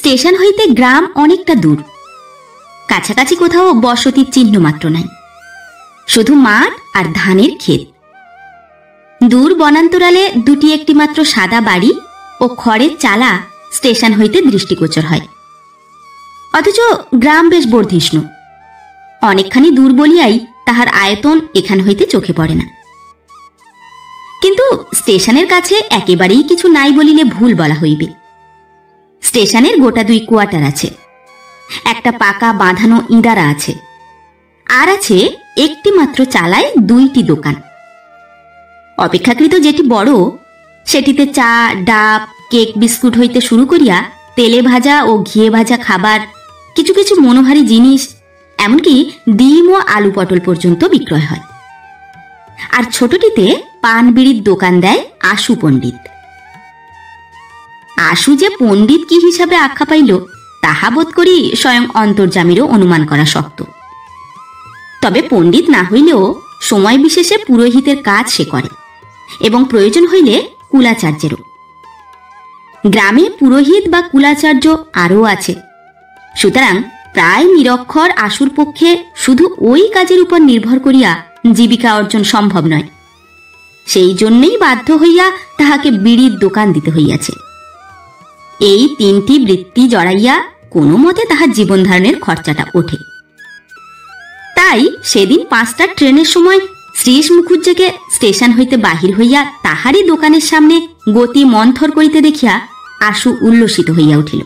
Station হইতে গ্রাম অনেকটা দূর, কাছাকাছি কোথাও বসতির চিহ্ন মাত্র নাই, শুধু মাঠ আর ধানের ক্ষেত। দূর বনান্তরালে দুটি একটি মাত্র সাদা বাড়ি ও খড়ের চালা স্টেশন হইতে দৃষ্টিগোচর হয়। অথচ গ্রাম বেশ বর্ধিষ্ণু, অনেকখানি দূর বলিয়াই তাহার আয়তন এখান হইতে চোখে পড়ে না। কিন্তু স্টেশনের কাছে একেবারেই কিছু নাই বলিলে ভুল বলা হইবে। স্টেশনের গোটা 2 কোয়ার্টার আছে, একটা পাকা বাঁধানো ইঁদারা আছে, আর আছে একটি মাত্র চালায় 2টি দোকান। অপেক্ষাকৃত যেটি বড়, সেটিতে চা, ডাব, কেক, বিস্কুট হইতে শুরু করিয়া তেলে ভাজা ও ঘিয়ে ভাজা খাবার, কিছু কিছু মনোহারী জিনিস, এমনকি ডিম ও আলু পটল পর্যন্ত বিক্রয় হয়। আর ছোটটিতে পান বিড়ির দোকান দেয় আশু পণ্ডিত। আশু যে পণ্ডিত কি হিসাবে আখ্যা পাইল, তাহা বোধ করি স্বয়ং অন্তর্যামীরও অনুমান করা শক্ত। তবে পণ্ডিত না হইলেও সময় বিশেষে পুরোহিতের কাজ সে করে, এবং প্রয়োজন হইলে কুলাচার্যেরও। গ্রামে পুরোহিত বা কুলাচার্য আরও আছে, সুতরাং প্রায় নিরক্ষর আশুর পক্ষে শুধু ওই কাজের উপর নির্ভর করিয়া জীবিকা অর্জন সম্ভব নয়। সেই জন্যই বাধ্য হইয়া তাহাকে বিড়ির দোকান দিতে হইয়াছে। এই 3টি বৃত্তি জড়াইয়া কোনো মতে তাহার জীবন ধারণের খরচাটা ওঠে। তাই সেদিন 5টার ট্রেনের সময় শ্রীশ মুখুজ্জেকে স্টেশন হইতে বাহির হইয়া তাহারই দোকানের সামনে গতি মন্থর করিতে দেখিয়া আশু উল্লসিত হইয়া উঠিল।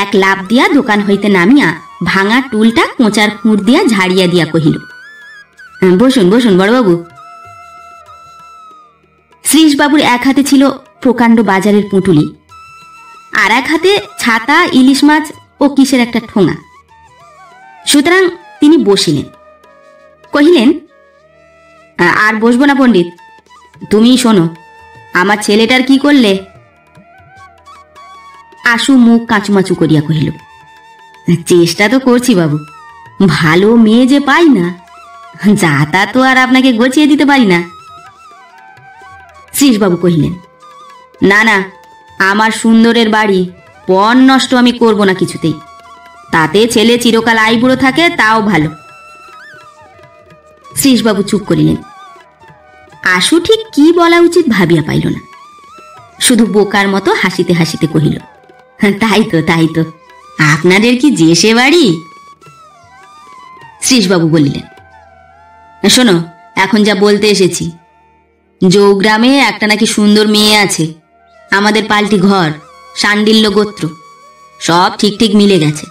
এক লাফ দিয়া দোকান হইতে নামিয়া ভাঙা টুলটা কোঁচার খুঁড় দিয়া ঝাড়িয়া দিয়া কহিল, বসুন বসুন বড়বাবু। শ্রীশবাবুর এক হাতে ছিল প্রকাণ্ড বাজারের পুঁটুলি, আর এক হাতে ছাতা, ইলিশ মাছ ও কিসের একটা ঠোঙা। সুতরাং তিনি বসিলেন, কহিলেন, আর বসবো না পণ্ডিত, তুমিই শোনো, আমার ছেলেটার কি করলে? আশু মুখ কাঁচুমাচু করিয়া কহিল, চেষ্টা তো করছি বাবু, ভালো মেয়ে যে পাই না, যা তা তো আর আপনাকে গছিয়ে দিতে পারি না। শ্রীশবাবু কহিলেন, না না, আমার সুন্দরের বাড়ি, পণ নষ্ট আমি করব না কিছুতেই, তাতে ছেলে চিরকাল আইবুড়ো থাকে তাও ভালো। শ্রীশবাবু চুপ করিলেন। আশু ঠিক কি বলা উচিত ভাবিয়া পাইল না, শুধু বোকার মতো হাসিতে হাসিতে কহিল, তাই তো তাই তো, আপনাদের কি যে সে বাড়ি? শ্রীশবাবু বলিলেন, শোনো, এখন যা বলতে এসেছি, জৌগ্রামে একটা নাকি সুন্দর মেয়ে আছে, আমাদের পাল্টি ঘর, শাণ্ডিল্য গোত্র, সব ঠিক ঠিক মিলে গেছে।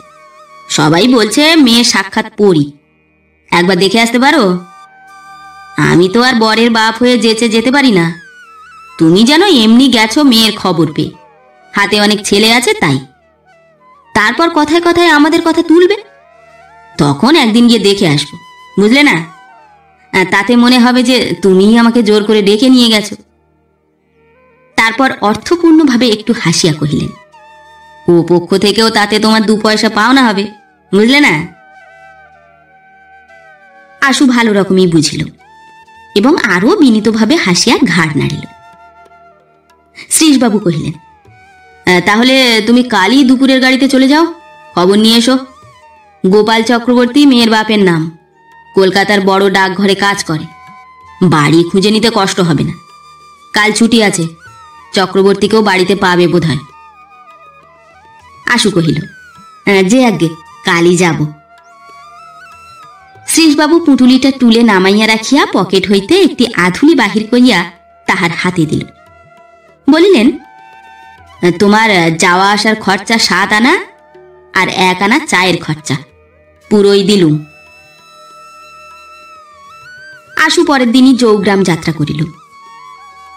সবাই বলছে মেয়ে সাক্ষাৎ পরী, একবার দেখে আসতে পারো? আমি তো আর বরের বাপ হয়ে যেচে যেতে পারি না, তুমি যেন এমনি গেছো মেয়ের খবর পেয়ে, হাতে অনেক ছেলে আছে তাই। তারপর কথায় কথায় আমাদের কথা তুলবে, তখন একদিন গিয়ে দেখে আসবো, বুঝলে না? তাতে মনে হবে যে তুমিই আমাকে জোর করে ডেকে নিয়ে গেছো। তারপর অর্থপূর্ণভাবে একটু হাসিয়া কহিলেন, ও পক্ষ থেকেও তাতে তোমার 2 পয়সা পাওনা হবে, বুঝলে না? আশু ভালো রকমই বুঝিল এবং আরো বিনীতভাবে হাসিয়া ঘাড় নাড়িল। শ্রীশবাবু কহিলেন, তাহলে তুমি কালই দুপুরের গাড়িতে চলে যাও, খবর নিয়ে এসো। গোপাল চক্রবর্তী মেয়ের বাপের নাম, কলকাতার বড় ডাকঘরে কাজ করে, বাড়ি খুঁজে নিতে কষ্ট হবে না। কাল ছুটি আছে, চক্রবর্তীকেও বাড়িতে পাবে বোধ হয়। আশু কহিল, যে আজ্ঞে, কালই যাব। শ্রীশবাবু পুঁটুলিটা তুলে নামাইয়া রাখিয়া পকেট হইতে একটি আধুলি বাহির করিয়া তাহার হাতে দিল, বলিলেন, তোমার যাওয়া আসার খরচা 7 আনা আর 1 আনা চায়ের খরচা, পুরোই দিলুম। আশু পরের দিনই জৌগ্রাম যাত্রা করিল।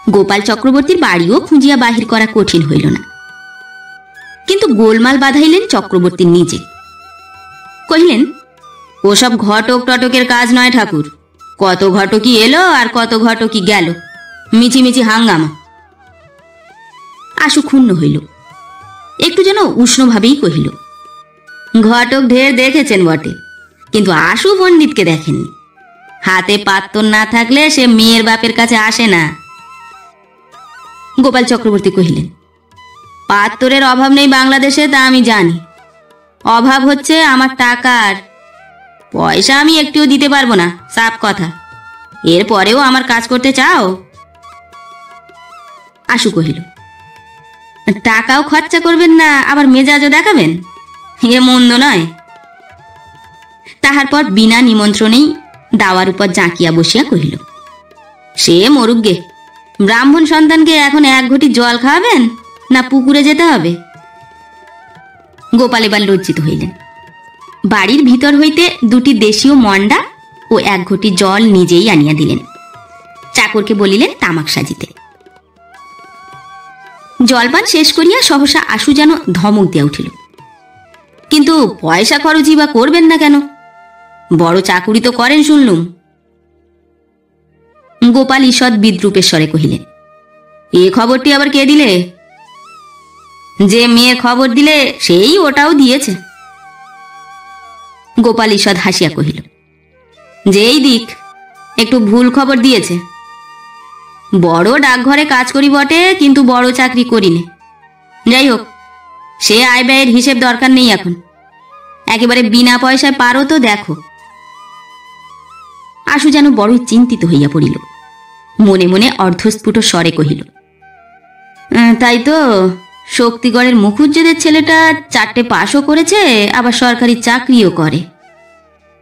গোপাল চক্রবর্তীর বাড়িও খুঁজিয়া বাহির করা কঠিন হইল না, কিন্তু গোলমাল বাঁধাইলেন চক্রবর্তী নিজে। কহিলেন, ওসব ঘটক টটকের কাজ নয় ঠাকুর, কত ঘটকি এলো আর কত ঘটকি গেল, মিছিমিছি হাঙ্গামা। আশু ক্ষুণ্ণ হইল, একটু যেন উষ্ণভাবেই কহিল, ঘটক ঢের দেখেছেন বটে, কিন্তু আশু পণ্ডিতকে দেখেননি। হাতে পাত্তর না থাকলে সে মেয়ের বাপের কাছে আসে না। গোপাল চক্রবর্তী কহিলেন, পাত্তরের অভাব নেই বাংলাদেশে, তা আমি জানি। অভাব হচ্ছে আমার টাকার। পয়সা আমি একটুও দিতে পারবো না, সাফ কথা। এরপরেও আমার কাজ করতে চাও? আশু কহিল, টাকাও খরচা করবেন না, আবার মেজাজও দেখাবেন, এ মন্দ নয়। তাহার পর বিনা নিমন্ত্রণেই দাওয়ার উপর জাঁকিয়া বসিয়া কহিল, সে মরুগ্গে, ব্রাহ্মণ সন্তানকে এখন এক ঘটি জল খাওয়াবেন না পুকুরে যেতে হবে? গোপাল এবার লজ্জিত হইলেন। বাড়ির ভিতর হইতে দুটি দেশীয় মন্ডা ও এক ঘটি জল নিজেই আনিয়া দিলেন। চাকরকে বলিলেন তামাক সাজিতে। জলপান শেষ করিয়া সহসা আশু যেন ধমক দিয়া উঠিল, কিন্তু পয়সা খরচই বা করবেন না কেন? বড় চাকুরি তো করেন শুনলুম। গোপাল ঈষৎ বিদ্রূপের স্বরে কহিলেন, এ খবরটি আবার কে দিলে? যে মেয়ে খবর দিলে সেই ওটাও দিয়েছে। গোপাল ঈষৎ হাসিয়া কহিল, যেই দিক, একটু ভুল খবর দিয়েছে। বড় ডাকঘরে কাজ করি বটে, কিন্তু বড় চাকরি করি নে। যাই হোক, সে আয় ব্যয়ের হিসেব দরকার নেই এখন। একেবারে বিনা পয়সায় পারো তো দেখো। আশু যেন বড়ই চিন্তিত হইয়া পড়িল। মনে মনে অর্ধস্ফুট স্বরে কহিল, তাই তো, শক্তিগড়ের মুখুজ্জেদের ছেলেটা 4টে পাশও করেছে, আবার সরকারি চাকরিও করে।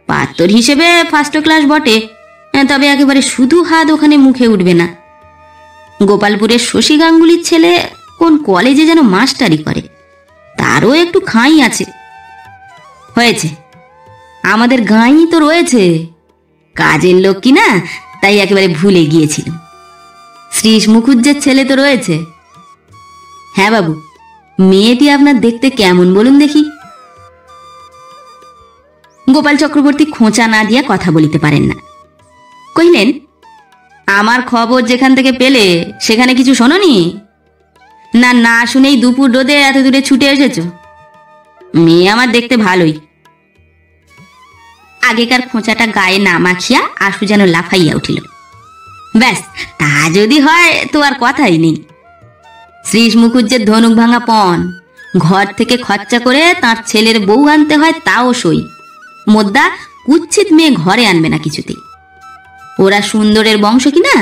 পাত্তর হিসেবে ফার্স্ট ক্লাস বটে, তবে একেবারে শুধু হাত ওখানে মুখে উঠবে না। গোপালপুরের শশী গাঙ্গুলির ছেলে কোন কলেজে যেন মাস্টারি করে, তারও একটু খাঁই আছে। হয়েছে, আমাদের গাঁই তো রয়েছে, কাজের লোক কি না, তাই একেবারে ভুলে গিয়েছিল। শ্রীশ মুখুজ্জের ছেলে তো রয়েছে। হ্যাঁ বাবু, মেয়েটি আপনার দেখতে কেমন বলুন দেখি? গোপাল চক্রবর্তী খোঁচা না দিয়া কথা বলিতে পারেন না। কহিলেন, আমার খবর যেখান থেকে পেলে সেখানে কিছু শোনোনি? না না শুনেই দুপুর রোদে এত দূরে ছুটে এসেছ? মেয়ে আমার দেখতে ভালোই। আগেকার খোঁচাটা গায়ে না মাখিয়া আশু যেন লাফাইয়া উঠিল। ব্যাস, তা যদি হয় তো আর কথাই নেই। শ্রীশ মুখুজ্জের ধনুক ভাঙা পণ, ঘর থেকে খরচা করে তার ছেলের বউ আনতে হয়, তাও সই। মোদ্দা কুচ্ছিত মেয়ে ঘরে আনবে না কিছুতেই। ওরা সুন্দরের বংশ কিনা,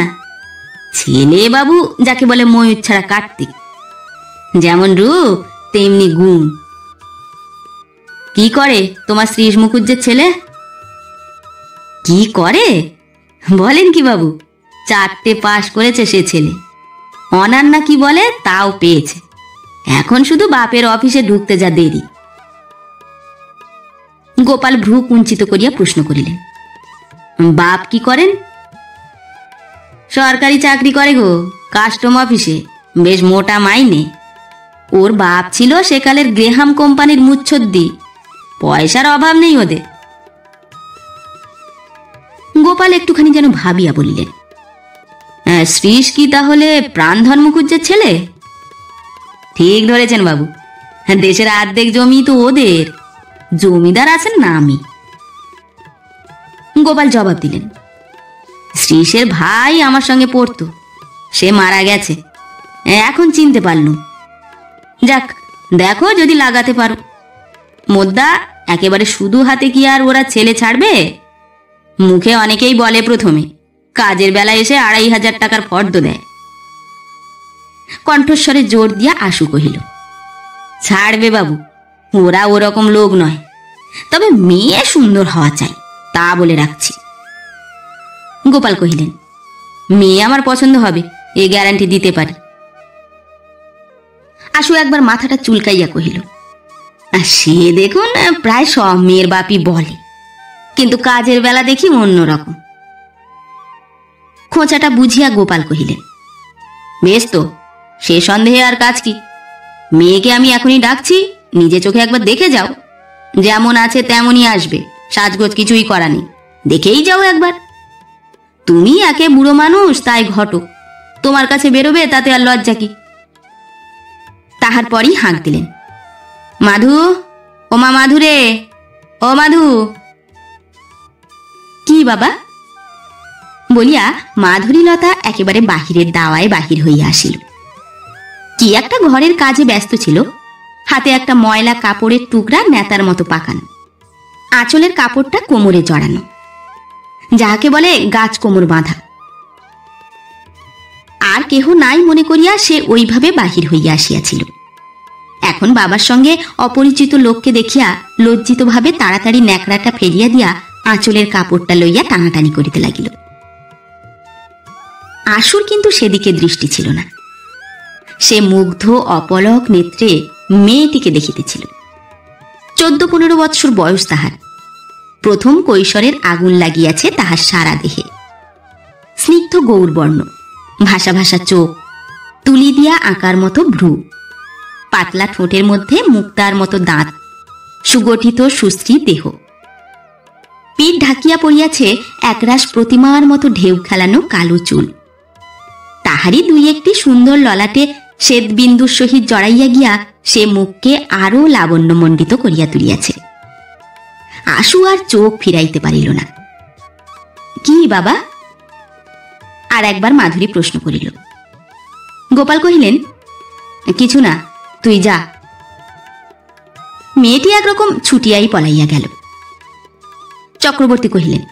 ছেলে বাবু যাকে বলে ময়ূর ছাড়া কার্তিক। যেমন রূপ তেমনি গুণ। কি করে তোমার শ্রীশ মুখুজ্জের ছেলে? কি করে বলেন কি বাবু? 4টে পাশ করেছে সে ছেলে। অনার না কি বলে তাও পেয়েছে। এখন শুধু বাপের অফিসে ঢুকতে যা দেরি। গোপাল ভ্রু কুঞ্চিত করিয়া প্রশ্ন করিলেন, বাপ কি করেন? সরকারি চাকরি করে গো, কাস্টম অফিসে, বেশ মোটা মাইনে। ওর বাপ ছিল সেকালের গ্রেহাম কোম্পানির মুচ্ছদ্দি। পয়সার অভাব নেই ওদের। গোপাল একটুখানি যেন ভাবিয়া বলিলেন, শ্রীশ কি তাহলে প্রাণধন মুখুজ্জের ছেলে? ঠিক ধরেছেন বাবু, দেশের অর্ধেক জমি তো ওদের। জমিদার আছেন না আমি। গোপাল জবাব দিলেন, শ্রীশের ভাই আমার সঙ্গে পড়তো, সে মারা গেছে, এখন চিনতে পারলুম। যাক, দেখো যদি লাগাতে পারো। মোদ্দা একেবারে শুধু হাতে কি আর ওরা ছেলে ছাড়বে? মুখে অনেকেই বলে প্রথমে, কাজের বেলা এসে 2500 টাকার ফর্দ দেয়। কণ্ঠস্বরে জোর দিয়া আশু কহিল, ছাড়বে বাবু, ওরা ওরকম লোক নয়। তবে মেয়ে সুন্দর হওয়া চাই, তা বলে রাখছি। গোপাল কহিলেন, মেয়ে আমার পছন্দ হবে, এ গ্যারান্টি দিতে পারি। আশু একবার মাথাটা চুলকাইয়া কহিল, সে দেখুন প্রায় সব মেয়ের বাপই বলে, কিন্তু কাজের বেলা দেখি অন্যরকম। খোঁচাটা বুঝিয়া গোপাল কহিলেন, বেশ তো, সে সন্দেহে আর কাজ কি? মেয়েকে আমি এখনই ডাকছি, নিজে চোখে একবার দেখে যাও। যেমন আছে তেমনই আসবে, সাজগোজ কিছুই করা নেই, দেখেই যাও একবার। তুমি একে বুড়ো মানুষ, তাই ঘটক, তোমার কাছে বেরোবে, তাতে আর লজ্জা কি? তাহার পরই হাঁক দিলেন, মাধু, ও মা মাধু রে, ও মাধু। কি বাবা? বলিয়া মাধুরীলতা একেবারে বাহিরের দাওয়ায় বাহির হইয়া আসিল। কি একটা ঘরের কাজে ব্যস্ত ছিল। হাতে একটা ময়লা কাপড়ের টুকরা নেতার মতো পাকানো, আঁচলের কাপড়টা কোমরে জড়ানো, যাহাকে বলে গাছ কোমর বাঁধা। আর কেহ নাই মনে করিয়া সে ওইভাবে বাহির হইয়া আসিয়াছিল। এখন বাবার সঙ্গে অপরিচিত লোককে দেখিয়া লজ্জিতভাবে তাড়াতাড়ি ন্যাকড়াটা ফেলিয়া দিয়া আঁচলের কাপড়টা লইয়া টানাটানি করিতে লাগিল। আশুর কিন্তু সেদিকে দৃষ্টি ছিল না। সে মুগ্ধ অপলক নেত্রে মেয়েটিকে দেখিতেছিল। 14-15 বৎসর বয়স তাহার। প্রথম কৈশোরের আগুন লাগিয়াছে তাহার সারা দেহে। স্নিগ্ধ গৌরবর্ণ, ভাসা ভাসা চোখ, তুলি দিয়া আঁকার মতো ভ্রু, পাতলা ঠোঁটের মধ্যে মুক্তার মতো দাঁত, সুগঠিত সুশ্রী দেহ। পিঠ ঢাকিয়া পড়িয়াছে একরাশ প্রতিমার মতো ঢেউ খেলানো কালো চুল। তাহারই দুই একটি সুন্দর ললাটে শ্বেত বিন্দুর সহিত জড়াইয়া গিয়া সে মুখকে আরো লাবণ্যমণ্ডিত করিয়া তুলিয়াছে। আশু আর চোখ ফিরাইতে পারিল না। কি বাবা? আর একবার মাধুরী প্রশ্ন করিল। গোপাল কহিলেন, কিছু না, তুই যা। মেয়েটি একরকম ছুটিয়াই পলাইয়া গেল। চক্রবর্তী কহিলেন,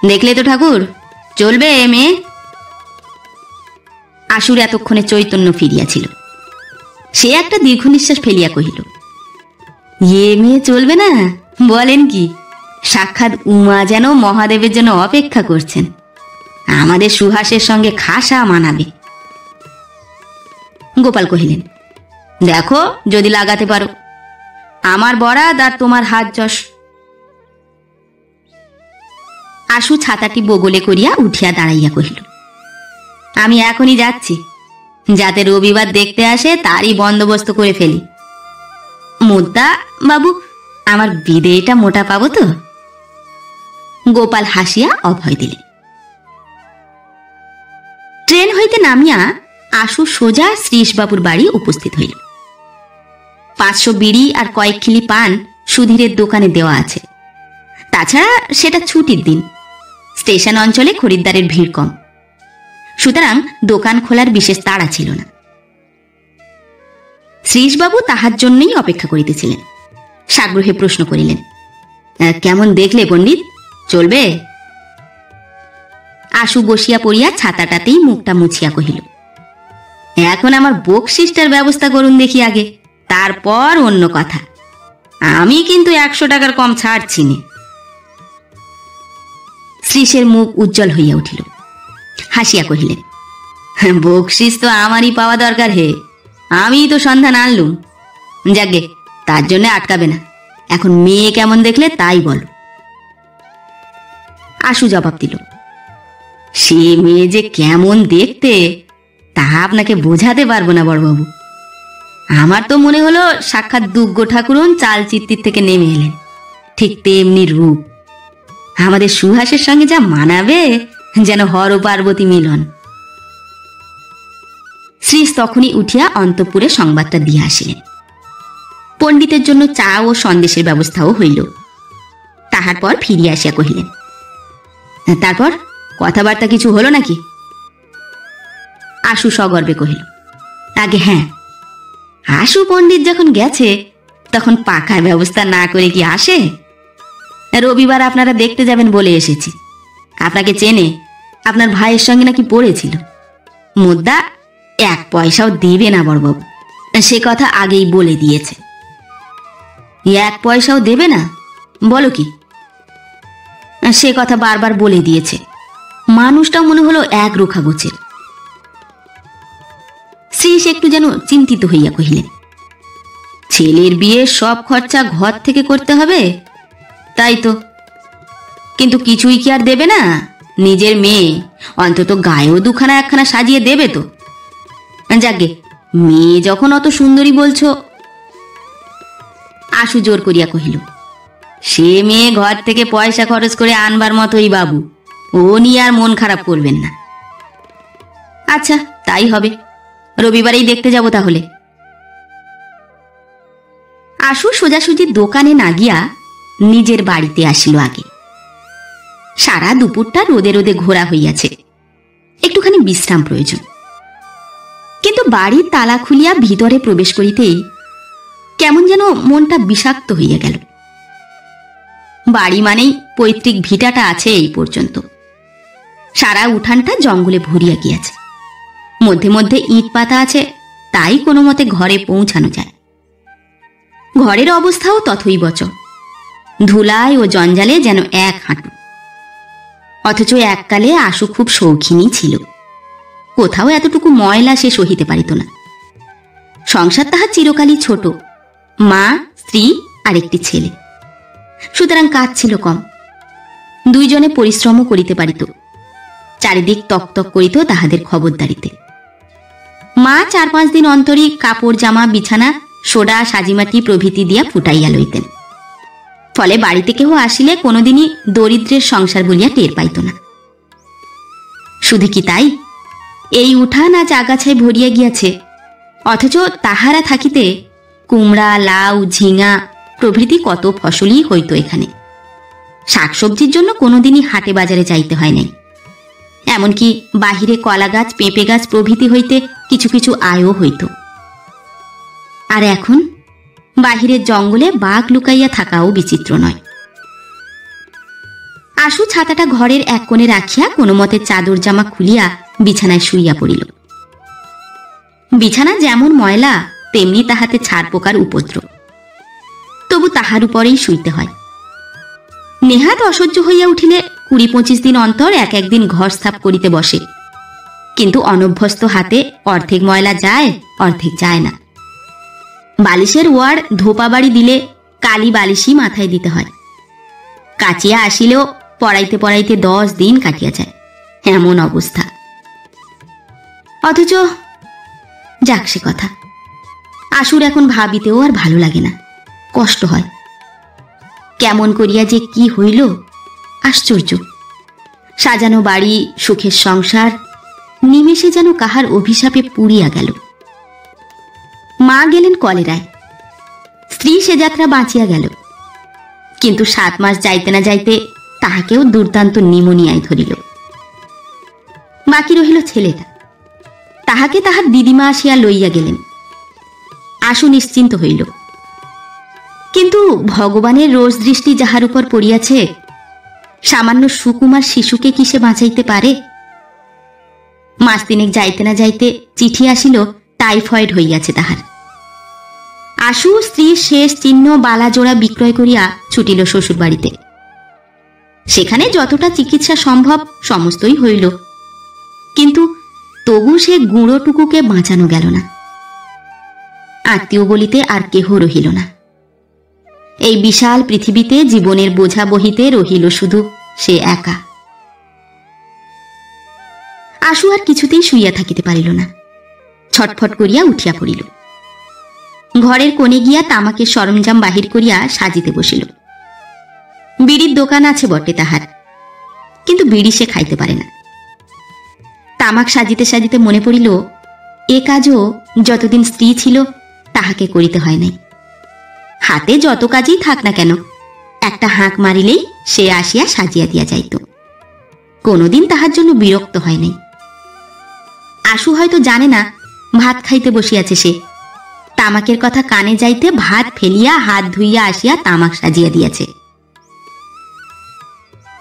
দেখলে তো ঠাকুর, চলবে মেয়ে। আশুর এতক্ষণে চৈতন্য ফিরিয়াছিল। সে একটা দীর্ঘ নিঃশ্বাস ফেলিয়া কহিল, মেয়ে চলবে না? বলেন কি? সাক্ষাৎ উমা যেন মহাদেবের জন্য অপেক্ষা করছেন। আমাদের সুহাসের সঙ্গে খাসা মানাবে। গোপাল কহিলেন, দেখো যদি লাগাতে পারো। আমার বরাদ আর তোমার হাত যশ। আশু ছাতাটি বগলে করিয়া উঠিয়া দাঁড়াইয়া কহিল, আমি এখনই যাচ্ছি। যাতে রবিবার দেখতে আসে তারই বন্দোবস্ত করে ফেলি। মুদ্দা বাবু, আমার বিদেয়টা মোটা পাবো তো? গোপাল হাসিয়া অভয় দিলেন। ট্রেন হইতে নামিয়া আশু সোজা শ্রীশবাবুর বাড়ি উপস্থিত হইল। 500 বিড়ি আর কয়েক খিলি পান সুধীরের দোকানে দেওয়া আছে। তাছাড়া সেটা ছুটির দিন, স্টেশন অঞ্চলে খরিদ্দারের ভিড় কম, সুতরাং দোকান খোলার বিশেষ তাড়া ছিল না। শ্রীশবাবু তাহার জন্যই অপেক্ষা করিতেছিলেন। সাগ্রহে প্রশ্ন করিলেন, কেমন দেখলে পণ্ডিত, চলবে? আশু বসিয়া পড়িয়া ছাতাটাতেই মুখটা মুছিয়া কহিল, এখন আমার বকশিসটার ব্যবস্থা করুন দেখি আগে, তারপর অন্য কথা। আমি কিন্তু 100 টাকার কম ছাড়ছি নে। শ্রীশের মুখ উজ্জ্বল হইয়া উঠিল। হাসিয়া কহিলেন, বকশিস তো আমারই পাওয়া দরকার হে, আমিই তো সন্ধান আনলুম। যাকে তার জন্য আটকাবে না। এখন মেয়ে কেমন দেখলে তাই বলো। আশু জবাব দিল, সে মেয়ে যে কেমন দেখতে তা আপনাকে বোঝাতে পারবো না বড়বাবু। আমার তো মনে হলো সাক্ষাৎ দুগ্গ ঠাকুরন চালচিত্তির থেকে নেমে এলেন। ঠিক তেমনি রূপ, আমাদের সুহাসের সঙ্গে যা মানাবে, যেন হর পার্বতী মিলন। শ্রীশ তখনই উঠিয়া অন্তঃপুরে সংবাদটা দিয়া আসিলেন। পণ্ডিতের জন্য চা ও সন্দেশের ব্যবস্থাও হইল। তাহার পর ফিরিয়া আসিয়া কহিলেন, তারপর কথাবার্তা কিছু হলো নাকি? আশু সগর্বে কহিল, আগে হ্যাঁ, আশু পণ্ডিত যখন গেছে তখন পাকা ব্যবস্থা না করে কি আসে? রবিবার আপনারা দেখতে যাবেন বলে এসেছি। আপনাকে চেনে, আপনার ভাইয়ের সঙ্গে নাকি পড়েছিল। মুদ্দা 1 পয়সাও দেবে না বড়বাবু, সে কথা আগেই বলে দিয়েছে। 1 পয়সাও দেবে না? বলো কি? সে কথা বারবার বলে দিয়েছে। মানুষটাও মনে হলো এক রোখা গোছের। শ্রীশ একটু যেন চিন্তিত হইয়া কহিলেন, ছেলের বিয়ে সব খরচা ঘর থেকে করতে হবে, তাই তো। কিন্তু কিছুই কি আর দেবে না? নিজের মেয়ে, অন্তত গায়েও 2খানা 1খানা সাজিয়ে দেবে তো। যাকে মেয়ে যখন অত সুন্দরী বলছো। আশু জোর করিয়া কহিল, সে মেয়ে ঘর থেকে পয়সা খরচ করে আনবার মতোই বাবু, ও নিয়ে আর মন খারাপ করবেন না। আচ্ছা তাই হবে, রবিবারেই দেখতে যাব তাহলে। আশু সোজাসুজি দোকানে না গিয়া নিজের বাড়িতে আসিল আগে। সারা দুপুরটা রোদে রোদে ঘোরা হইয়াছে, একটুখানি বিশ্রাম প্রয়োজন। কিন্তু কিন্তু বাড়ির তালা খুলিয়া ভিতরে প্রবেশ করিতেই কেমন যেন মনটা বিষাক্ত হইয়া গেল। বাড়ি মানেই পৈতৃক ভিটাটা আছে এই পর্যন্ত, সারা উঠানটা জঙ্গলে ভরিয়া গিয়াছে, মধ্যে মধ্যে ইট পাতা আছে, তাই কোনো মতে ঘরে পৌঁছানো যায়। ঘরের অবস্থাও তথৈবচ, ধুলায় ও জঞ্জালে যেন এক হাঁটু। অথচ এককালে আশু খুব শৌখিনী ছিল, কোথাও এতটুকু ময়লা সে সহিতে পারিত না। সংসার তাহার চিরকালই ছোট, মা, স্ত্রী আর একটি ছেলে, সুতরাং কাজ ছিল কম। দুইজনে পরিশ্রমও করিতে পারিত, চারিদিক তকতক করিত তাহাদের খবরদারিতে। মা 4-5 দিন অন্তরই কাপড় জামা বিছানা সোডা সাজিমাটি প্রভৃতি দিয়া ফুটাইয়া লইতেন, ফলে বাড়িতে কেহ আসিলে কোনোদিনই দরিদ্রের সংসার বলিয়া টের পাইত না। শুধু কি তাই, এই উঠান আজ আগাছায় ভরিয়া গিয়াছে, অথচ তাহারা থাকিতে কুমড়া, লাউ, ঝিঙা প্রভৃতি কত ফসলই হইত এখানে। শাকসবজির জন্য কোনোদিনই হাটে বাজারে যাইতে হয় নাই, এমনকি বাহিরে কলা গাছ, পেঁপে গাছ প্রভৃতি হইতে কিছু কিছু আয়ও হইত। আর এখন বাহিরের জঙ্গলে বাঘ লুকাইয়া থাকাও বিচিত্র নয়। আশু ছাতাটা ঘরের এক কোণে রাখিয়া কোনো মতে চাদর জামা খুলিয়া বিছানায় শুইয়া পড়িল। বিছানা যেমন ময়লা তেমনি তাহাতে ছাড় পোকার উপদ্রব, তবু তাহার উপরেই শুইতে হয়। নেহাত অসহ্য হইয়া উঠিলে 20-25 দিন অন্তর এক একদিন ঘর সাফ করিতে বসে, কিন্তু অনভ্যস্ত হাতে অর্ধেক ময়লা যায়, অর্ধেক যায় না। বালিশের ওয়ার ধোপা বাড়ি দিলে কালি বালিশই মাথায় দিতে হয়। কাচিয়া আসিলেও পড়াইতে পড়াইতে 10 দিন কাটিয়া যায়, এমন অবস্থা। অথচ যাক সে কথা, আশুর এখন ভাবিতেও আর ভালো লাগে না, কষ্ট হয়। কেমন করিয়া যে কি হইল, আশ্চর্য। সাজানো বাড়ি, সুখের সংসার নিমেষে যেন কাহার অভিশাপে পুড়িয়া গেল। মা গেলেন কলেরায়, স্ত্রী সে যাত্রা বাঁচিয়া গেল, কিন্তু 7 মাস যাইতে না যাইতে তাহাকেও দুর্দান্ত নিমোনিয়ায় ধরিল। বাকি রহিল ছেলেটা, তাহাকে তাহার দিদিমা আসিয়া লইয়া গেলেন। আশু নিশ্চিন্ত হইল, কিন্তু ভগবানের রোষ দৃষ্টি যাহার উপর পড়িয়াছে, সামান্য সুকুমার শিশুকে কি সে বাঁচাইতে পারে? মাস 3 যাইতে না যাইতে চিঠি আসিল টাইফয়েড হইয়াছে তাহার। আশু স্ত্রীর শেষ চিহ্ন বালা জোড়া বিক্রয় করিয়া ছুটিল শ্বশুর বাড়িতে। সেখানে যতটা চিকিৎসা সম্ভব সমস্তই হইল, কিন্তু তবু সে গুঁড়োটুকুকে বাঁচানো গেল না। আত্মীয় বলিতে আর কেহ রহিল না। এই বিশাল পৃথিবীতে জীবনের বোঝা বহিতে রহিল শুধু সে একা। আশু আর কিছুতেই শুইয়া থাকিতে পারিল না, ছটফট করিয়া উঠিয়া পড়িল। ঘরের কোণে গিয়া তামাকের সরঞ্জাম বাহির করিয়া সাজিতে বসিল। বিড়ির দোকান আছে বটে তাহার, কিন্তু বিড়ি সে খাইতে পারে না। তামাক সাজিতে সাজিতে মনে পড়িল, এ কাজও যতদিন স্ত্রী ছিল তাহাকে করিতে হয় নাই। হাতে যত কাজই থাক না কেন, একটা হাঁক মারিলেই সে আসিয়া সাজিয়া দিয়া যাইত, কোনোদিন তাহার জন্য বিরক্ত হয় নাই। আশু হয়তো জানে না ভাত খাইতে বসিয়াছে সে, তামাকের কথা কানে যাইতে ভাত ফেলিয়া হাত ধুইয়া আসিয়া তামাক সাজিয়া দিয়াছে।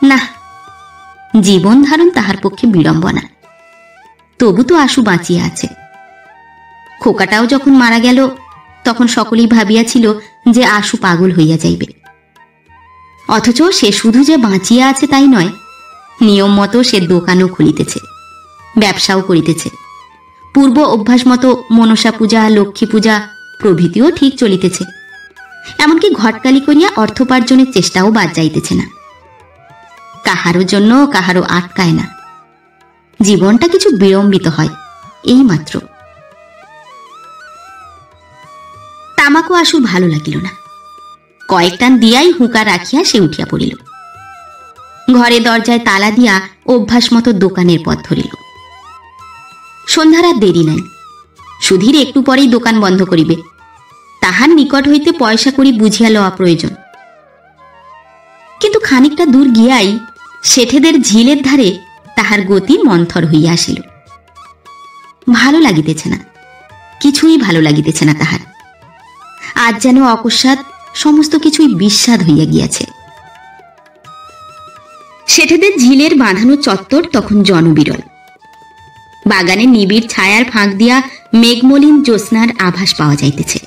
না, জীবন ধারণ তাহার পক্ষে বিড়ম্বনা। তবু তো আশু বাঁচিয়া আছে। খোকাটাও যখন মারা গেল, তখন সকলেই ভাবিয়াছিল যে আশু পাগল হইয়া যাইবে। অথচ সে শুধু যে বাঁচিয়া আছে তাই নয়, নিয়ম মতো সে দোকানও খুলিতেছে, ব্যবসাও করিতেছে। পূর্ব অভ্যাস মতো মনসা পূজা, লক্ষ্মী পূজা প্রভৃতিও ঠিক চলিতেছে। এমনকি ঘটকালি করিয়া অর্থোপার্জনের চেষ্টাও বাদ যাইতেছে না। কাহারও জন্য কাহারও আটকায় না, জীবনটা কিছু বিড়ম্বিত হয়, এই মাত্র। তামাকও আশুর ভালো লাগিল না। কয়েক টান দিয়াই হুঁকা রাখিয়া সে উঠিয়া পড়িল। ঘরে দরজায় তালা দিয়া অভ্যাস মতো দোকানের পথ ধরিল। সন্ধ্যার আর দেরি নাই, সুধীর একটু পরেই দোকান বন্ধ করিবে, তাহার নিকট হইতে পয়সা করি বুঝিয়া লওয়া প্রয়োজন। কিন্তু খানিকটা দূর গিয়াই শেঠেদের ঝিলের ধারে তাহার গতি মন্থর হইয়া আসিল। ভালো লাগিতেছে না, কিছুই ভালো লাগিতেছে না তাহার। আজ যেন অকস্মাৎ সমস্ত কিছুই বিস্বাদ হইয়া গিয়াছে। সেঠেদের ঝিলের বাঁধানো চত্বর তখন জনবিরল। বাগানে নিবিড় ছায়ার ফাঁক দিয়া মেঘমলিন জ্যোৎস্নার আভাস পাওয়া যাইতেছে।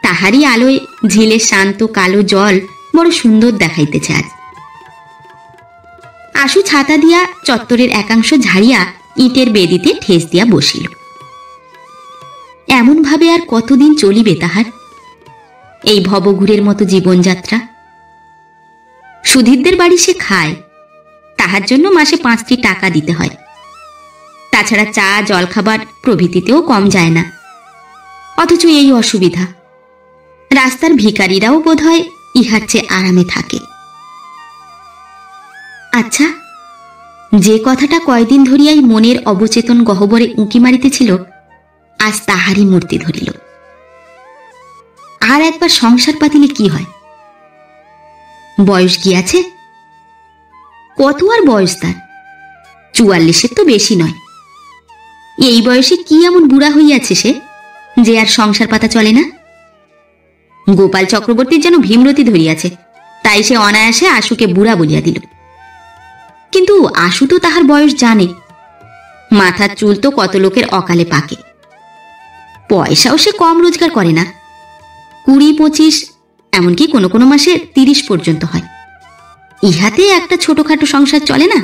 তাহারই আলোয় ঝিলের শান্ত কালো জল বড় সুন্দর দেখাইতেছে আজ। আশু ছাতা দিয়া চত্বরের একাংশ ঝাড়িয়া ইটের বেদিতে ঠেস দিয়া বসিল। এমন ভাবে আর কতদিন চলিবে তাহার এই ভবঘুরের মতো জীবনযাত্রা? সুধীরদের বাড়ি সে খায়, তাহার জন্য মাসে 5টি টাকা দিতে হয়। তাছাড়া চা জলখাবার প্রভৃতিতেও কম যায় না। অথচ এই অসুবিধা, রাস্তার ভিখারিরাও বোধহয় ইহার চেয়ে আরামে থাকে। আচ্ছা, যে কথাটা কয়দিন ধরিয়াই মনের অবচেতন গহ্বরে উঁকি মারিতেছিল, আজ তাহারই মূর্তি ধরিল। আর একবার সংসার পাতিলে কি হয়? বয়স গিয়াছে, কত আর বয়স তার? 44-এর তো বেশি নয়। এই বয়সে কি এমন বুড়া হইয়াছে সে যে আর সংসার পাতা চলে না? গোপাল চক্রবর্তীর যেন ভীমরতি ধরিয়াছে, তাই সে অনায়াসে আশুকে বুড়া বলিয়া দিল। কিন্তু আশু তো তাহার বয়স জানে। মাথার চুল তো কত লোকের অকালে পাকে। পয়সাও সে কম রোজগার করে না। 20-25, এমনকি কোনো কোনো মাসে 30 পর্যন্ত হয়। ইহাতে একটা ছোটখাটো সংসার চলে না?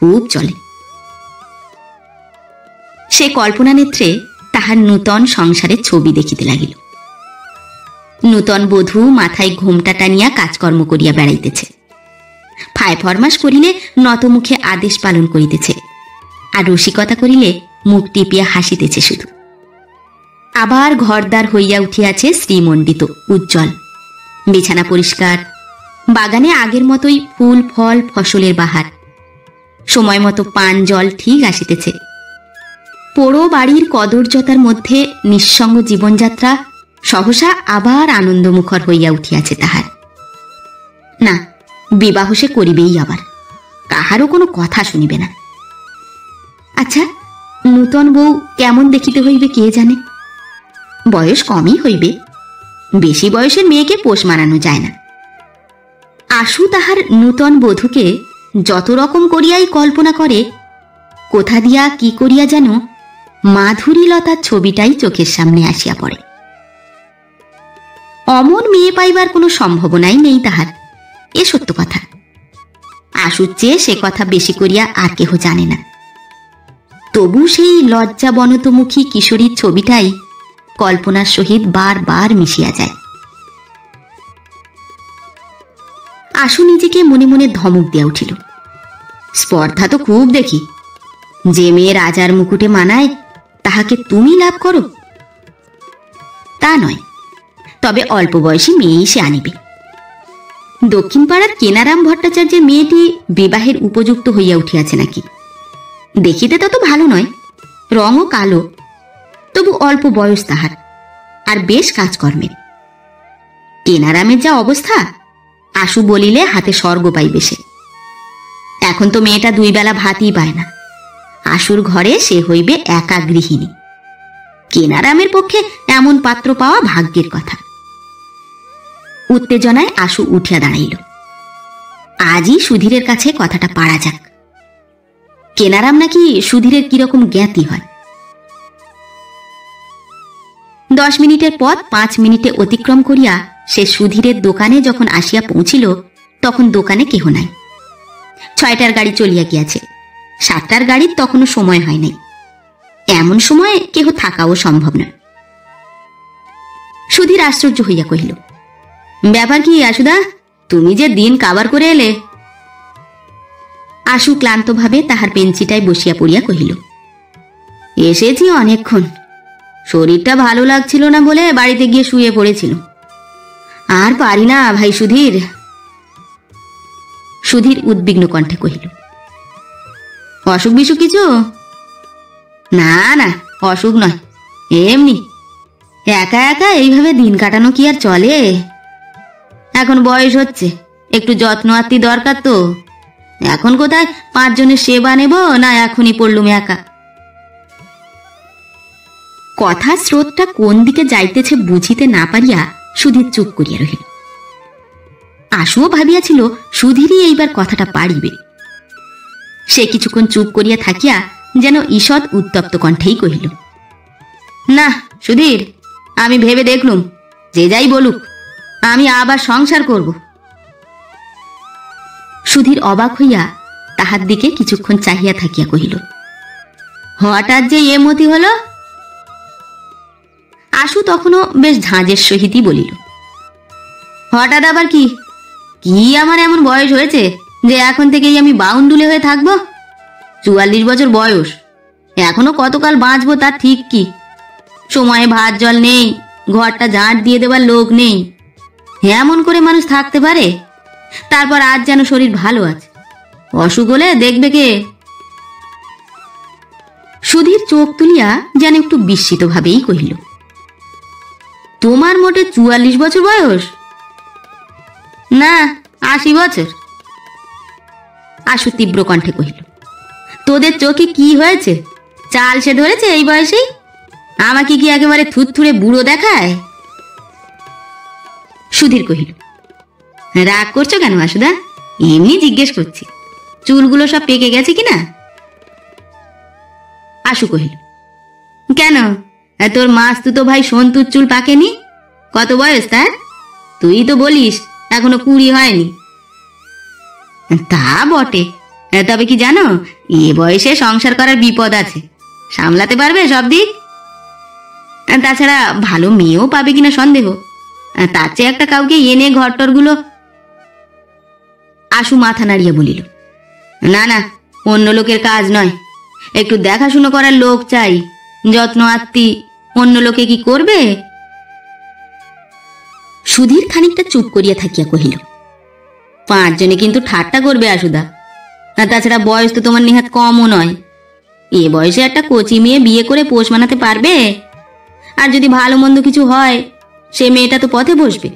খুব চলে। সে কল্পনা নেত্রে তাহার নূতন সংসারের ছবি দেখিতে লাগিল। নূতন বধূ মাথায় ঘোমটা টানিয়া কাজকর্ম করিয়া বেড়াইতেছে, ফায় ফরমাস করিলে নতমুখে আদেশ পালন করিতেছে, আর রসিকতা করিলে মুখ টিপিয়া হাসিতেছে শুধু। আবার ঘরদ্বার হইয়া উঠিয়াছে শ্রীমণ্ডিত, উজ্জ্বল। বিছানা পরিষ্কার, বাগানে আগের মতোই ফুল ফল ফসলের বাহার। সময় মতো পান জল ঠিক আসিতেছে। পোড়ো বাড়ির কদর্যতার মধ্যে নিঃসঙ্গ জীবনযাত্রা সহসা আবার আনন্দমুখর হইয়া উঠিয়াছে তাহার। না, বিবাহ সে করিবেই আবার, কাহারও কোনো কথা শুনিবে না। আচ্ছা, নূতন বউ কেমন দেখিতে হইবে কে জানে? বয়স কমই হইবে, বেশি বয়সের মেয়েকে পোষ মানানো যায় না। আশু তাহার নূতন বধূকে যত রকম করিয়াই কল্পনা করে, কোথা দিয়া কি করিয়া যেন মাধুরীলতার ছবিটাই চোখের সামনে আসিয়া পড়ে। অমন মেয়ে পাইবার কোনো সম্ভাবনাই নেই তাহার, এ সত্য কথা। আশুর চেয়ে সে কথা বেশি করিয়া আর কেহ জানে না। তবু সেই লজ্জা বনতমুখী কিশোরীর ছবিটাই কল্পনার সহিত বারবার মিশিয়া যায়। আশু নিজেকে মনে মনে ধমক দিয়া উঠিল। স্পর্ধা তো খুব দেখি। যে মেয়ে রাজার মুকুটে মানায়, তাহাকে তুমি লাভ করো? তা নয়, তবে অল্প বয়সী মেয়েই সে আনিবে। দক্ষিণ পাড়ার কেনারাম ভট্টাচার্যের মেয়েটি বিবাহের উপযুক্ত হইয়া উঠিয়াছে নাকি। দেখিতে তত ভালো নয়, রঙও কালো, তবু অল্প বয়স তাহার, আর বেশ কাজকর্মের। কেনারামের যা অবস্থা, আশু বলিলে হাতে স্বর্গ পাইবে সে। এখন তো মেয়েটা 2 বেলা ভাতই পায় না। আশুর ঘরে সে হইবে একা গৃহিণী। কেনারামের পক্ষে এমন পাত্র পাওয়া ভাগ্যের কথা। উত্তেজনায় আশু উঠিয়া দাঁড়াইল। আজই সুধীরের কাছে কথাটা পাড়া যাক। কেনারাম নাকি সুধীরের কিরকম জ্ঞাতি হয়। 10 মিনিটের পথ 5 মিনিটে অতিক্রম করিয়া সে সুধীরের দোকানে যখন আসিয়া পৌঁছিল, তখন দোকানে কেহ নাই। 6টার গাড়ি চলিয়া গিয়াছে। 7টার গাড়ির তখনও সময় হয় নাই। এমন সময় কেহ থাকাও সম্ভব নয়। সুধীর আশ্চর্য হইয়া কহিল, ব্যাপার কি আশুদা, তুমি যে দিন কাবার করে এলে? আশু ক্লান্তভাবে তাহার বেঞ্চিটায় বসিয়া পড়িয়া কহিল, এসেছি অনেকক্ষণ। শরীরটা ভালো লাগছিল না বলে বাড়িতে গিয়ে শুয়ে পড়েছিল। আর পারি না ভাই সুধীর। সুধীর উদ্বিগ্ন কণ্ঠে কহিল, অসুখ বিসুখ কিছু? না না, অসুখ নয়, এমনি। একা একা এইভাবে দিন কাটানো কি আর চলে? এখন বয়স হচ্ছে, একটু যত্ন আত্মি দরকার তো। এখন কোথায় 5 জনের সেবা নেব, না এখনই পড়লুম একা। কথার স্রোতটা কোন দিকে যাইতেছে বুঝিতে না পারিয়া সুধীর চুপ করিয়া রহিল। আশুও ভাবিয়াছিল সুধীরই এইবার কথাটা পারিবে। সে কিছুক্ষণ চুপ করিয়া থাকিয়া যেন ঈষৎ উত্তপ্ত কণ্ঠেই কহিল, না সুধীর, আমি ভেবে দেখলুম, যে যাই বলুক আমি আবার সংসার করব। সুধীর অবাক হইয়া তাহার দিকে কিছুক্ষণ চাহিয়া থাকিয়া কহিল, হঠাৎ যে এ মতি হল? আশু তখনও বেশ ঝাঁঝের সহিতই বলিল, হঠাৎ আবার কি? কি আমার এমন বয়স হয়েছে যে এখন থেকেই আমি বাউন্ডুলে হয়ে থাকব? 44 বছর বয়স, এখনো কতকাল বাঁচবো তার ঠিক কি? সময়ে ভাত জল নেই, ঘরটা ঝাঁট দিয়ে দেবার লোক নেই, এমন করে মানুষ থাকতে পারে? তারপর আজ যেন শরীর ভালো আছে, অসুখ হলে দেখবে কে? সুধীর চোখ তুলিয়া যেন একটু বিস্মিত ভাবেই কহিল, তোমার মোটে 44 বছর বয়স? না, 80 বছর। আশু তীব্র কণ্ঠে কহিল, তোদের চোখে কি হয়েছে? চাল সে ধরেছে এই বয়সেই? আমাকে কি একেবারে থুরথুরে বুড়ো দেখায়? সুধীর কহিল, রাগ করছো কেন আশুদা? এমনি জিজ্ঞেস করছি, চুলগুলো সব পেকে গেছে কিনা? আশু কহিল, কেন, তোর মাস্তুতো ভাই সন্তুর চুল পাকেনি? কত বয়স তার? তুই তো বলিস এখনো 20 হয়নি। তা বটে, তবে কি জানো, এ বয়সে সংসার করার বিপদ আছে, সামলাতে পারবে সব দিক? তাছাড়া ভালো মেয়েও পাবে কিনা সন্দেহ, তার চেয়ে একটা কাউকে এনে ঘরটরগুলো। আশু মাথা নাড়িয়ে বলিল, না না, অন্য লোকের কাজ নয়, একটু দেখাশুনো করার লোক চাই, যত্ন আত্মি। অন্য লোকে কি করবে? সুধীর খানিকটা চুপ করিয়া থাকিয়া কহিল, 5 জনে কিন্তু ঠাট্টা করবে আশুদা। তাছাড়া বয়স তো তোমার নেহাত কমও নয়, এ বয়সে একটা কচি মেয়ে বিয়ে করে পোষ মানাতে পারবে? আর যদি ভালো মন্দ কিছু হয়, সে মেয়েটা তো পথে বসবে।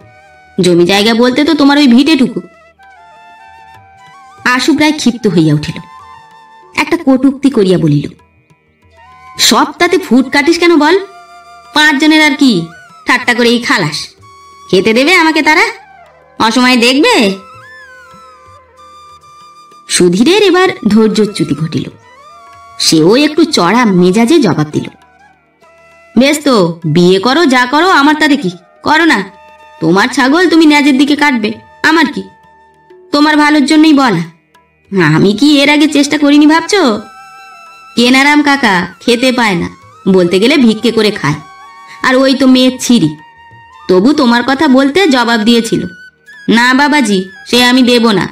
জমি জায়গা বলতে তো তোমার ওই ভিটেটুকু। আশু প্রায় ক্ষিপ্ত হইয়া উঠিল, একটা কটূক্তি করিয়া বলিল, সব তাতে ফুট কাটিস কেন বল? 5 জনের আর কি, ঠাট্টা করে এই খালাস। খেতে দেবে আমাকে তারা? অসময়ে দেখবে? সুধীরের এবার ধৈর্যচ্যুতি ঘটিল, সেও একটু চড়া মেজাজে জবাব দিল, বেশ তো, বিয়ে করো, যা করো, আমার তাতে কি? করো না, তোমার ছাগল তুমি ন্যাজের দিকে কাটবে, আমার কি? তোমার ভালোর জন্যই বলা। আমি কি এর আগে চেষ্টা করিনি ভাবছো? কেনারাম কাকা খেতে পায় না, বলতে গেলে ভিক্ষে করে খায়, আর ওই তো মেয়ের ছিরি, তবু তোমার কথা বলতে জবাব দিয়েছিল, না বাবাজি, সে আমি দেব না।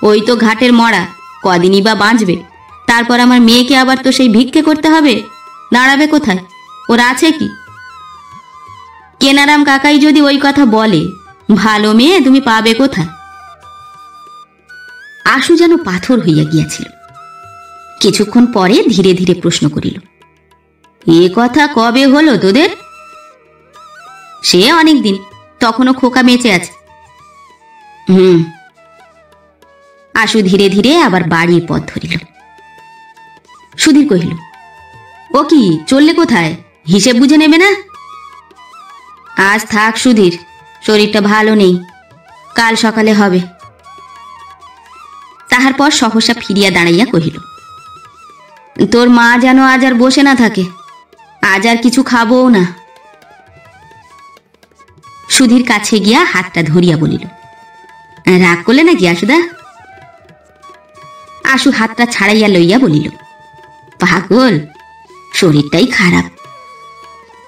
ওই তো ঘাটের মরা, কদিনই বা বাঁচবে, তারপর আমার মেয়েকে আবার তো সেই ভিক্ষে করতে হবে, দাঁড়াবে কোথায়? ওর আছে কি? কেনারাম কাকাই যদি ওই কথা বলে, ভালো মেয়ে তুমি পাবে কোথায়? আশু যেন পাথর হইয়া গিয়াছিল। কিছুক্ষণ পরে ধীরে ধীরে প্রশ্ন করিল, এ কথা কবে হলো তোদের? সে অনেক দিন, তখনও খোকা বেঁচে আছে। আশু ধীরে ধীরে আবার বাড়ির পথ ধরিল। সুধীর কহিল, ও কি, চললে কোথায়? হিসেব বুঝে নেবে না? আজ থাক সুধীর, শরীরটা ভালো নেই, কাল সকালে হবে। তাহার পর সহসা ফিরিয়া দাঁড়াইয়া কহিল, তোর মা যেন আজ আর বসে না থাকে, আজ আর কিছু খাবও না। সুধীর কাছে গিয়া হাতটা ধরিয়া বলিল, রাগ করলে নাকি আশুদা? আশু হাতটা ছাড়াইয়া লইয়া বলিল, পাগল, শরীরটাই খারাপ।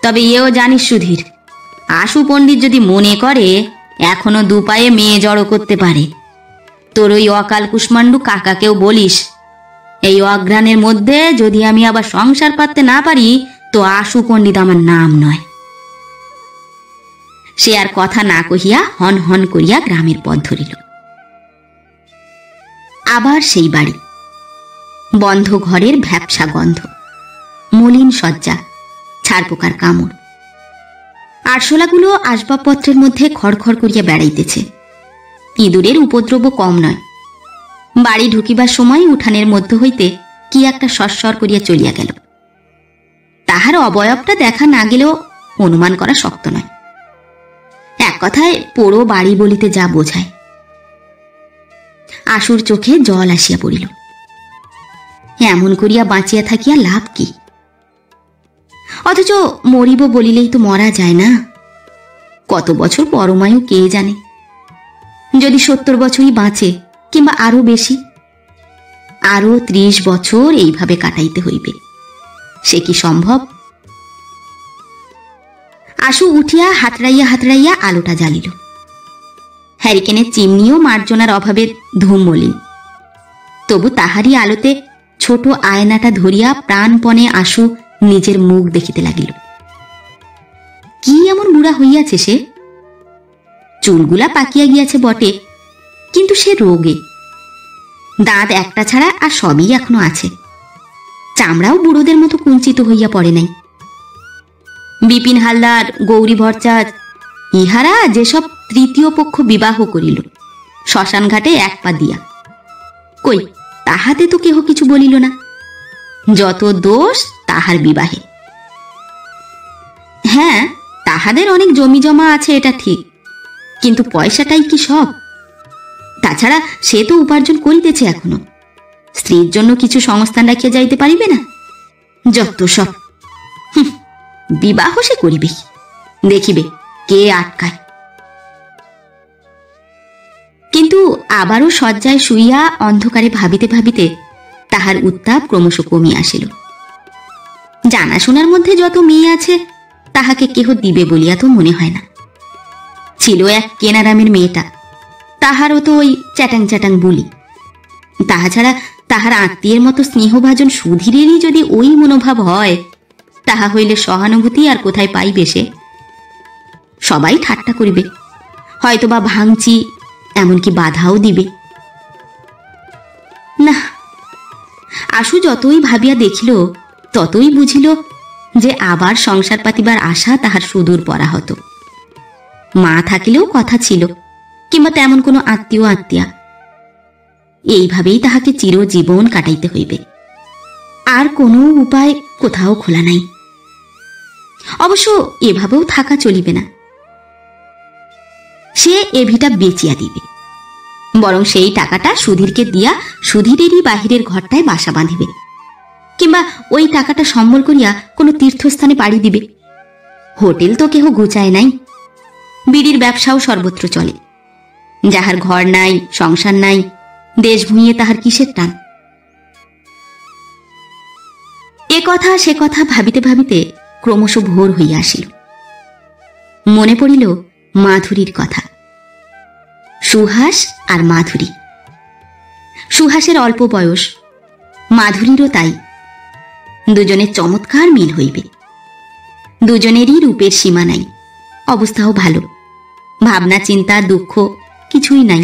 তবে এও জানিস সুধীর, আশু পণ্ডিত যদি মনে করে এখনো 2 পায়ে মেয়ে জড়ো করতে পারে, তোর ওই অকাল কুষ্মান্ডু কাকাকেও বলিস, এই অঘ্রাণের মধ্যে যদি আমি আবার সংসার পাততে না পারি, তো আশু পণ্ডিত আমার নাম নয়। সে আর কথা না কহিয়া হন হন করিয়া গ্রামের পথ ধরিল। আবার সেই বাড়ি, বন্ধ ঘরের ভ্যাপসা গন্ধ, মলিন শয্যা, ছারপোকার কামড়। আরশোলাগুলো আসবাবপত্রের মধ্যে খড়খড় করিয়া বেড়াইতেছে। ইঁদুরের উপদ্রব কম নয়। বাড়ি ঢুকিবার সময় উঠানের মধ্য হইতে কি একটা সস্বর করিয়া চলিয়া গেল। তাহার অবয়বটা দেখা না গেলেও অনুমান করা শক্ত নয়। এক কথায় পোড়ো বাড়ি বলিতে যা বোঝায়। আশুর চোখে জল আসিয়া পড়িল। এমন করিয়া বাঁচিয়া থাকিয়া লাভ কি? অথচ মরিব বলিলেই তো মরা যায় না। কত বছর পরমায়ু কে জানে? যদি 70 বছরই বাঁচে, কিংবা আরো বেশি, আরো 30 বছর এইভাবে কাটাইতে হইবে, সে কি সম্ভব? আশু উঠিয়া হাতড়াইয়া হাতড়াইয়া আলোটা জ্বালিল। হ্যারিকেনের চিমনিও মার্জনার অভাবে ধূমমলিন। তবু তাহারই আলোতে ছোট আয়নাটা ধরিয়া প্রাণপণে আশু নিজের মুখ দেখিতে লাগিল। কি এমন বুড়া হইয়াছে সে? চুলগুলা পাকিয়া গিয়াছে বটে, কিন্তু সে রোগে। দাঁত একটা ছাড়া আর সবই এখনো আছে। চামড়াও বুড়োদের মতো কুঞ্চিত হইয়া পড়ে নাই। বিপিন হালদার, গৌরী ভট্টাচার্য ইহারা যেসব তৃতীয় পক্ষ বিবাহ করিল শ্মশান ঘাটে এক পা দিয়া, কই তাহাতে তো কেহ কিছু বলিল না। যত দোষ তাহার বিবাহে। হ্যাঁ, তাহাদের অনেক জমি জমা আছে, এটা ঠিক, কিন্তু পয়সাটাই কি সব? তাছাড়া সে তো উপার্জন করিতেছে এখনো। স্ত্রীর জন্য কিছু সংস্থান রাখিয়া যাইতে পারিবে না? যত সব। বিবাহ সে করিবে, দেখিবে কে আটকায়। কিন্তু আবারও শয্যায় শুইয়া অন্ধকারে ভাবিতে ভাবিতে তাহার উত্তাপ ক্রমশ কমিয়া আসিল। জানাশোনার মধ্যে যত মেয়ে আছে তাহাকে কেহ দিবে বলিয়া তো মনে হয় না। ছিল এক কেনারামের মেয়েটা, তাহারও তো ওই চ্যাটাং চ্যাটাং বুলি। তাহা ছাড়া তাহার আত্মীয়ের মতো স্নেহভাজন সুধীরেরই যদি ওই মনোভাব হয়, তাহা হইলে সহানুভূতি আর কোথায় পাইবে সে? সবাই ঠাট্টা করিবে, হয়তোবা ভাঙচি, এমনকি বাধাও দিবে। না, আশু যতই ভাবিয়া দেখিল ততই বুঝিল যে আবার সংসার পাতিবার আশা তাহার সুদূর পরাহত। মা থাকিলেও কথা ছিল, কিংবা তেমন কোনো আত্মীয়া। এইভাবেই তাহাকে চিরজীবন কাটাইতে হইবে। আর কোনো উপায় কোথাও খোলা নাই। অবশ্য এভাবেও থাকা চলিবে না। সে এ ভিটা বেচিয়া দিবে, বরং সেই টাকাটা সুধীরকে দিয়া সুধীরেরই বাহিরের ঘরটায় বাসা বাঁধিবে, কিংবা ওই টাকাটা সম্বল করিয়া কোনো তীর্থস্থানে পাড়ি দিবে। হোটেল তো কেহ গুচায় নাই, বিড়ির ব্যবসাও সর্বত্র চলে। যাহার ঘর নাই, সংসার নাই, দেশ ভুঁইয়ে তাহার কিসের টান? এ কথা সে কথা ভাবিতে ভাবিতে ক্রমশ ভোর হইয়া আসিল। মনে পড়িল মাধুরীর কথা। সুহাস আর মাধুরী। সুহাসের অল্প বয়স, মাধুরীরও তাই। দুজনের চমৎকার মিল হইবে। দুজনেরই রূপের সীমা নাই, অবস্থাও ভালো। ভাবনা, চিন্তা, দুঃখ কিছুই নাই।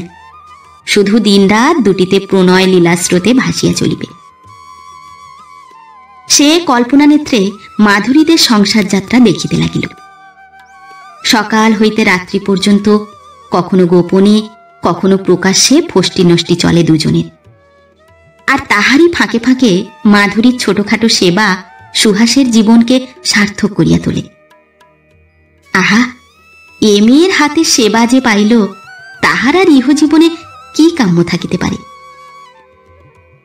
শুধু দিনরাত দুটিতে প্রণয় লীলাস্রোতে ভাসিয়া চলিবে। সে কল্পনা নেত্রে মাধুরীদের সংসার যাত্রা দেখিতে লাগিল। সকাল হইতে রাত্রি পর্যন্ত কখনো গোপনে, কখনো প্রকাশ্যে ফষ্টি নষ্টি চলে দুজনের। আর তাহারই ফাঁকে ফাঁকে মাধুরীর ছোটখাটো সেবা সুহাসের জীবনকে সার্থক করিয়া তোলে। আহা, এ মেয়ের হাতে সেবা যে পাইল, তাহার আর ইহজীবনে কি কাম্য থাকিতে পারে?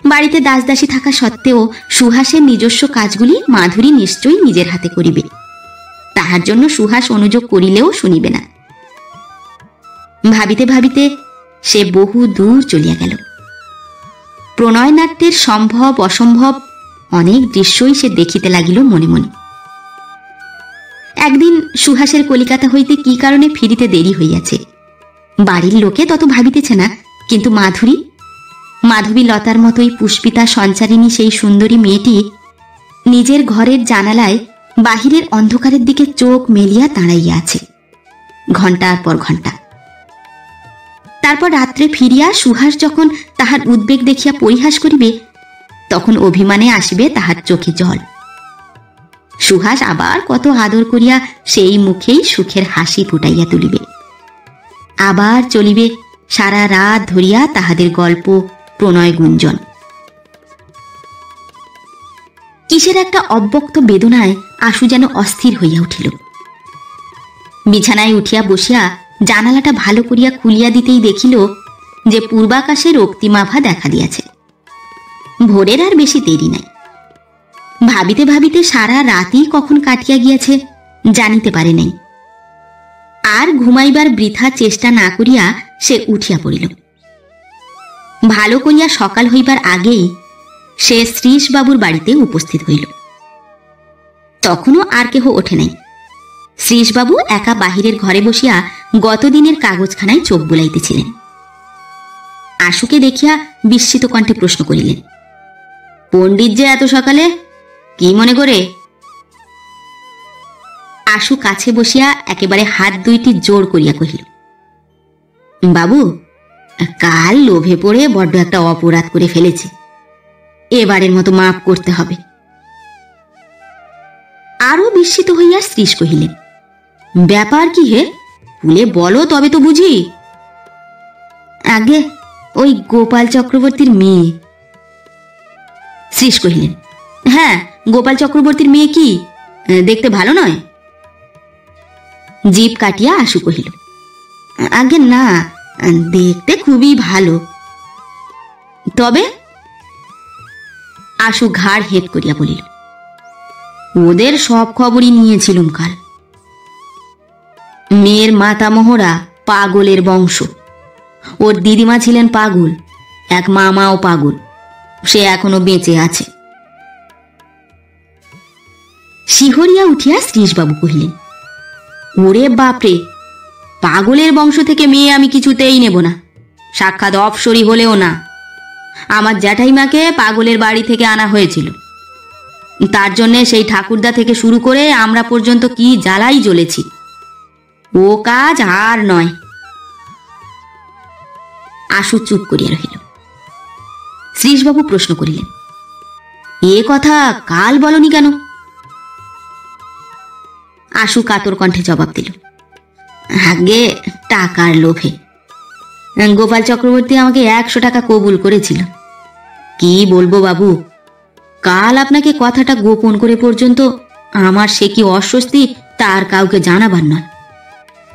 বাড়িতে দাসদাসী থাকা সত্ত্বেও সুহাসের নিজস্ব কাজগুলি মাধুরী নিশ্চয়ই নিজের হাতে করিবে। তাহার জন্য সুহাস অনুযোগ করিলেও শুনিবে না। ভাবিতে ভাবিতে সে বহু দূর চলিয়া গেল। প্রণয় নাট্যের সম্ভব অসম্ভব অনেক দৃশ্যই সে দেখিতে লাগিল মনে মনে। একদিন সুহাসের কলিকাতা হইতে কি কারণে ফিরিতে দেরি হইয়াছে। বাড়ির লোকে তত ভাবিতেছে না, কিন্তু মাধবী লতার মতোই পুষ্পিতা সঞ্চারিণী সেই সুন্দরী মেয়েটি নিজের ঘরের জানালায় বাহিরের অন্ধকারের দিকে চোখ মেলিয়া দাঁড়াইয়া আছে ঘণ্টার পর ঘণ্টা। তারপর রাত্রে ফিরিয়া সুহাস যখন তাহার উদ্বেগ দেখিয়া পরিহাস করিবে, তখন অভিমানে আসিবে তাহার চোখে জল। সুহাস আবার কত আদর করিয়া সেই মুখেই সুখের হাসি ফুটাইয়া তুলিবে। আবার চলিবে সারা রাত ধরিয়া তাহাদের গল্প, প্রণয় গুঞ্জন। কিসের একটা অব্যক্ত বেদনায় আশু যেন অস্থির হইয়া উঠিল। বিছানায় উঠিয়া বসিয়া জানালাটা ভালো করিয়া খুলিয়া দিতেই দেখিল যে পূর্বাকাশে রক্তিমাভা দেখা দিয়াছে। ভোরের আর বেশি দেরি নাই। ভাবিতে ভাবিতে সারা রাতই কখন কাটিয়া গিয়াছে জানিতে পারে নাই। আর ঘুমাইবার বৃথা চেষ্টা না করিয়া সে উঠিয়া পড়িল। ভালো করিয়া সকাল হইবার আগেই সে শ্রীশবাবুর বাড়িতে উপস্থিত হইল। তখনও আর কেহ ওঠে নাই। শ্রীশবাবু একা বাহিরের ঘরে বসিয়া গতদিনের কাগজখানায় চোখ বুলাইতেছিলেন। আশুকে দেখিয়া বিস্মিত কণ্ঠে প্রশ্ন করিলেন, পণ্ডিত যে এত সকালে, কি মনে করে? আশু কাছে বসিয়া একেবারে হাত দুইটি জোর করিয়া কহিল, বাবু, কাল লোভে পড়ে বড্ড একটা অপরাধ করে ফেলেছি, এবারের মতো মাফ করতে হবে। আরো বিস্মিত হইয়া শ্রীশ কহিলেন, ব্যাপার কি হে, খুলে বলো তবে তো বুঝি। আগে ওই গোপাল চক্রবর্তীর মেয়ে। শ্রীশ কহিলেন, হ্যাঁ, গোপাল চক্রবর্তীর মেয়ে কি দেখতে ভালো নয়? জিভ কাটিয়া আশু কহিল, আগে না, দেখতে খুবই ভালো। তবে? আশু ঘাড় হেট করিয়া বলিল, ওদের সব খবরই নিয়েছিলুম কাল। মেয়ের মাতামহরা পাগলের বংশ। ওর দিদিমা ছিলেন পাগল, এক মামাও পাগল, সে এখনো বেঁচে আছে। শিহরিয়া উঠিয়া শ্রীশবাবু কহিলেন, ওরে বাপরে, পাগলের বংশ থেকে মেয়ে আমি কিছুতেই নেব না, সাক্ষাৎ অপসরী হলেও না। আমার জ্যাঠাইমাকে পাগলের বাড়ি থেকে আনা হয়েছিল, তার জন্যে সেই ঠাকুরদা থেকে শুরু করে আমরা পর্যন্ত কি জ্বালাই জ্বলেছি। ও কাজ আর নয়। আশু চুপ করিয়া রহিল। শ্রীশবাবু প্রশ্ন করিলেন, এ কথা কাল বলনি কেন? আশু কাতর কণ্ঠে জবাব দিল, আগে টাকার লোভে। গোপাল চক্রবর্তী আমাকে 100 টাকা কবুল করেছিল। কি বলবো বাবু, কাল আপনাকে কথাটা গোপন করে পর্যন্ত আমার সে কি অস্বস্তি তার কাউকে জানাবার নয়।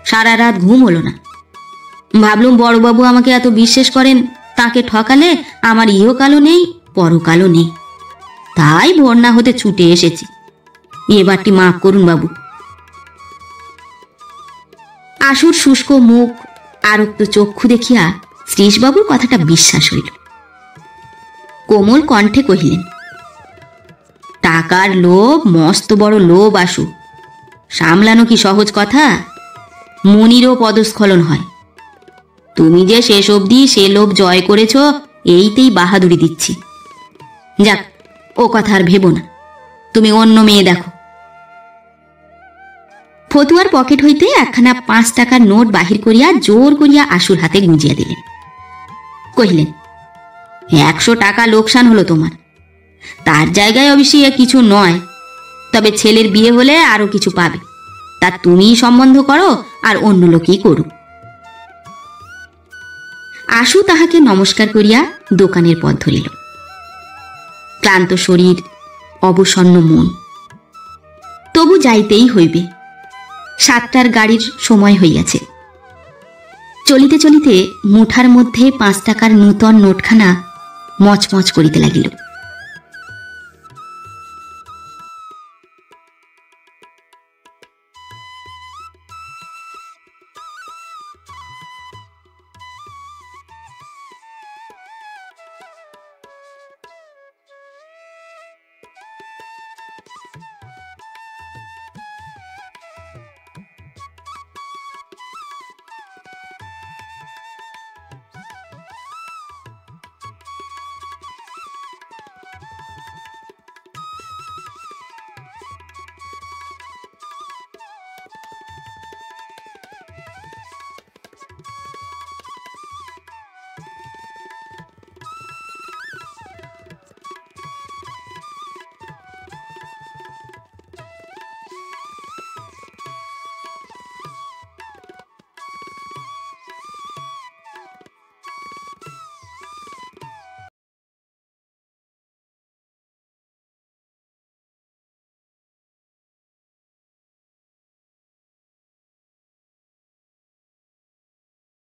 সারা রাত ঘুম হলো না। ভাবলুম বড়বাবু আমাকে এত বিশ্বাস করেন, তাকে ঠকালে আমার ইহকালও নেই, পরকালও নেই। তাই ভোর না হতে ছুটে এসেছি। এবারটি মাফ করুন বাবু। আশুর শুষ্ক মুখ, আরক্ত চক্ষু দেখিয়া শ্রীশবাবুর কথাটা বিশ্বাস হইল। কোমল কণ্ঠে কহিলেন, টাকার লোভ মস্ত বড় লোভ আশু, সামলানো কি সহজ কথা? মনিরও পদস্খলন হয়। তুমি যে শেষ অবধি সে লোভ জয় করেছ, এইতেই বাহাদুরি দিচ্ছি। যাক, ও কথা আর ভেবো না, তুমি অন্য মেয়ে দেখো। ফতুয়ার পকেট হইতে একখানা 5 টাকার নোট বাহির করিয়া জোর করিয়া আশুর হাতে গুঁজিয়া দিলেন। কহিলেন, 100 টাকা লোকসান হলো তোমার। তার জায়গায় অবশ্যই কিছু নয়, তবে ছেলের বিয়ে হলে আরো কিছু পাবে। তা তুমিই সম্বন্ধ করো আর অন্য লোকই করুক। আশু তাহাকে নমস্কার করিয়া দোকানের পথ ধরিল। ক্লান্ত শরীর, অবসন্ন মন, তবু যাইতেই হইবে। 7টার গাড়ির সময় হইয়াছে। চলিতে চলিতে মুঠার মধ্যে 5 টাকার নূতন নোটখানা মচমচ করিতে লাগিল।